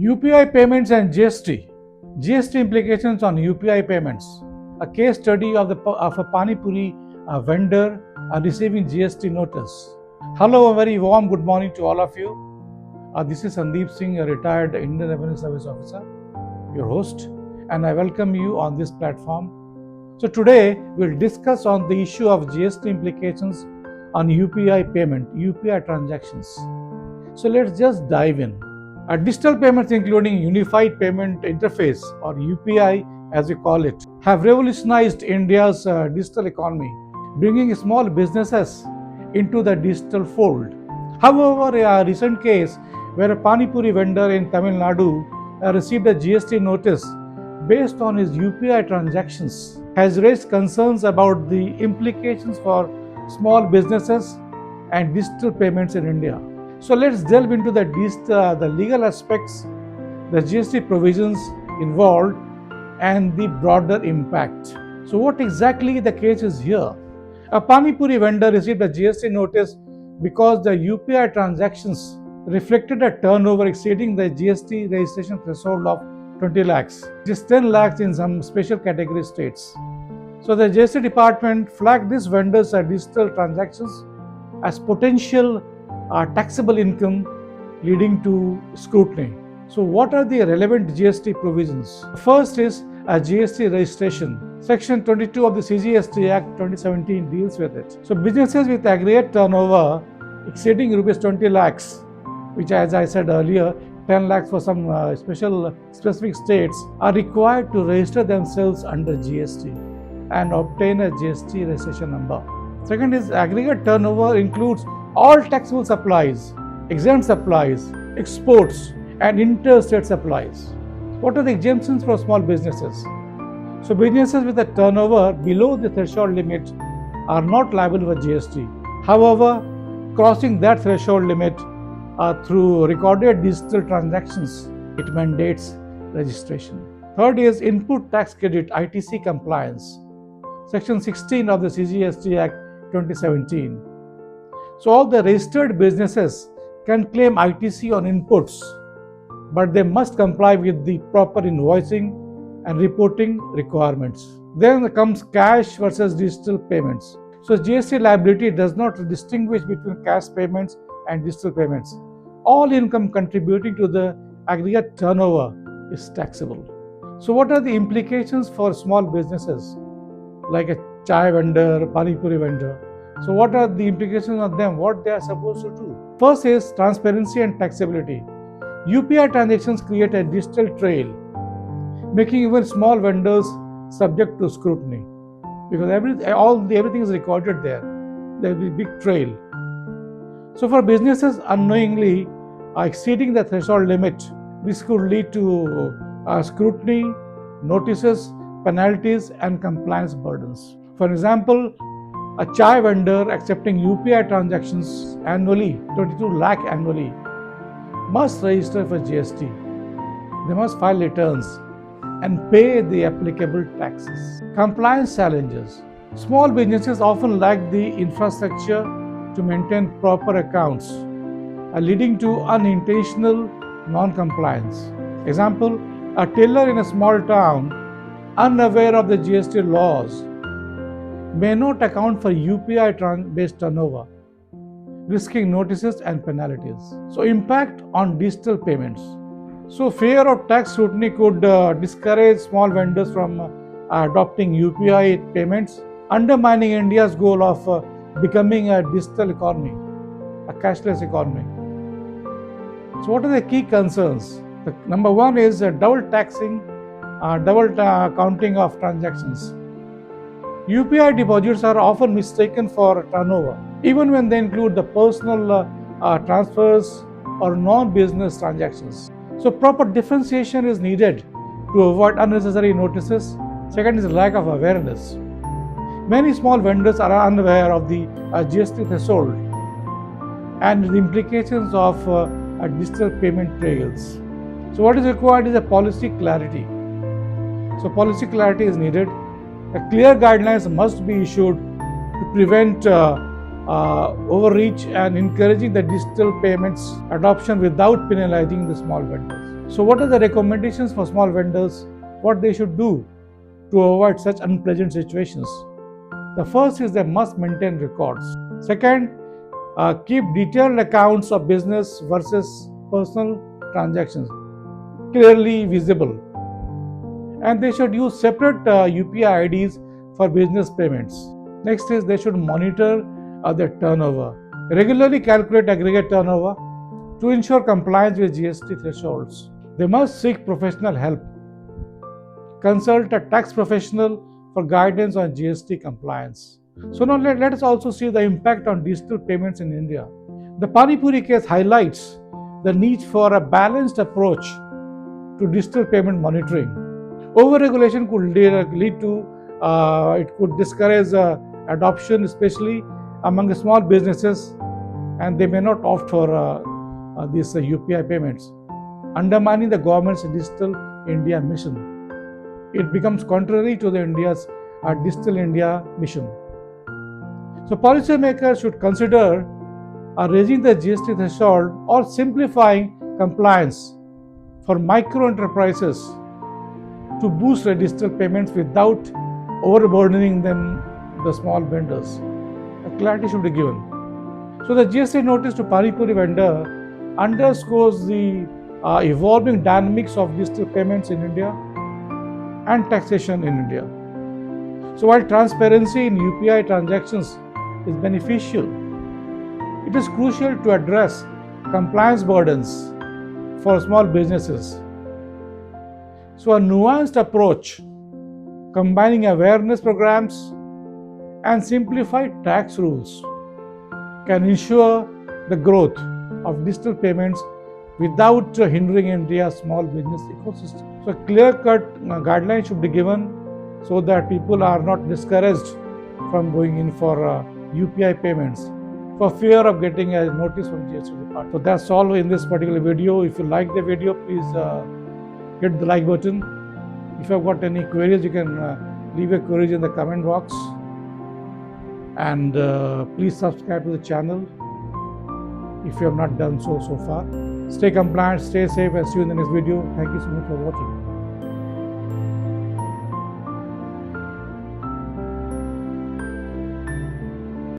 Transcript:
UPI payments and GST. GST implications on UPI payments. A case study of a panipuri vendor receiving GST notice. Hello, a very warm good morning to all of you. This is Sandeep Singh, a retired Indian Revenue Service Officer, your host, and I welcome you on this platform. So today we'll discuss on the issue of GST implications on UPI payment, UPI transactions. So let's just dive in. Digital payments, including Unified Payment Interface or UPI as we call it, have revolutionized India's digital economy, bringing small businesses into the digital fold. However, a recent case where a panipuri vendor in Tamil Nadu received a GST notice based on his UPI transactions has raised concerns about the implications for small businesses and digital payments in India. So let's delve into the legal aspects, the GST provisions involved, and the broader impact. So what exactly the case is here? A panipuri vendor received a GST notice because the UPI transactions reflected a turnover exceeding the GST registration threshold of 20 lakhs, which is 10 lakhs in some special category states. So the GST department flagged these vendors' digital transactions as potential taxable income, leading to scrutiny. So what are the relevant GST provisions? First is a GST registration. Section 22 of the CGST Act 2017 deals with it. So businesses with aggregate turnover exceeding rupees 20 lakhs, which as I said earlier, 10 lakhs for some specific states, are required to register themselves under GST and obtain a GST registration number. Second is aggregate turnover includes all taxable supplies, exempt supplies, exports, and interstate supplies. What are the exemptions for small businesses? So businesses with a turnover below the threshold limit are not liable for GST. However, crossing that threshold limit through recorded digital transactions, it mandates registration. Third is input tax credit ITC compliance. Section 16 of the CGST Act 2017. So all the registered businesses can claim ITC on inputs, but they must comply with the proper invoicing and reporting requirements. Then comes cash versus digital payments. So GST liability does not distinguish between cash payments and digital payments. All income contributing to the aggregate turnover is taxable. So what are the implications for small businesses like a chai vendor, panipuri vendor? So what are the implications of them, what they are supposed to do? First is transparency and taxability. UPI transactions create a digital trail, making even small vendors subject to scrutiny because everything is recorded there. There will be a big trail. So for businesses unknowingly exceeding the threshold limit, this could lead to scrutiny, notices, penalties, and compliance burdens. For example, a chai vendor accepting UPI transactions annually, 22 lakh annually, must register for GST. They must file returns and pay the applicable taxes. Compliance challenges. Small businesses often lack the infrastructure to maintain proper accounts, leading to unintentional non-compliance. Example, a tailor in a small town, unaware of the GST laws, may not account for UPI-based turnover, risking notices and penalties. So impact on digital payments. So fear of tax scrutiny could discourage small vendors from adopting UPI payments, undermining India's goal of becoming a digital economy, a cashless economy. So what are the key concerns? Number one is double taxing, double counting of transactions. UPI deposits are often mistaken for turnover, even when they include the personal transfers or non-business transactions. So proper differentiation is needed to avoid unnecessary notices. Second is lack of awareness. Many small vendors are unaware of the GST threshold and the implications of digital payment trails. So what is required is a policy clarity. So policy clarity is needed. Clear guidelines must be issued to prevent overreach and encouraging the digital payments adoption without penalizing the small vendors. So what are the recommendations for small vendors? What they should do to avoid such unpleasant situations? The first is they must maintain records. Second, keep detailed accounts of business versus personal transactions clearly visible. And they should use separate UPI IDs for business payments. Next is they should monitor their turnover. Regularly calculate aggregate turnover to ensure compliance with GST thresholds. They must seek professional help. Consult a tax professional for guidance on GST compliance. So now let us also see the impact on digital payments in India. The Panipuri case highlights the need for a balanced approach to digital payment monitoring. Over-regulation could lead to, it could discourage adoption, especially among small businesses, and they may not opt for these UPI payments, undermining the government's Digital India mission. It becomes contrary to the India's Digital India mission. So policymakers should consider raising the GST threshold or simplifying compliance for micro enterprises to boost digital payments without overburdening them, the small vendors. A clarity should be given. So the GST notice to panipuri vendor underscores the evolving dynamics of digital payments in India and taxation in India. So while transparency in UPI transactions is beneficial, it is crucial to address compliance burdens for small businesses. So a nuanced approach combining awareness programs and simplified tax rules can ensure the growth of digital payments without hindering India's small business ecosystem. So clear-cut guidelines should be given so that people are not discouraged from going in for UPI payments for fear of getting a notice from GST department. So that's all in this particular video. If you like the video, please hit the like button. If you have got any queries, you can leave a query in the comment box. And please subscribe to the channel if you have not done so far. Stay compliant, stay safe, and see you in the next video. Thank you so much for watching.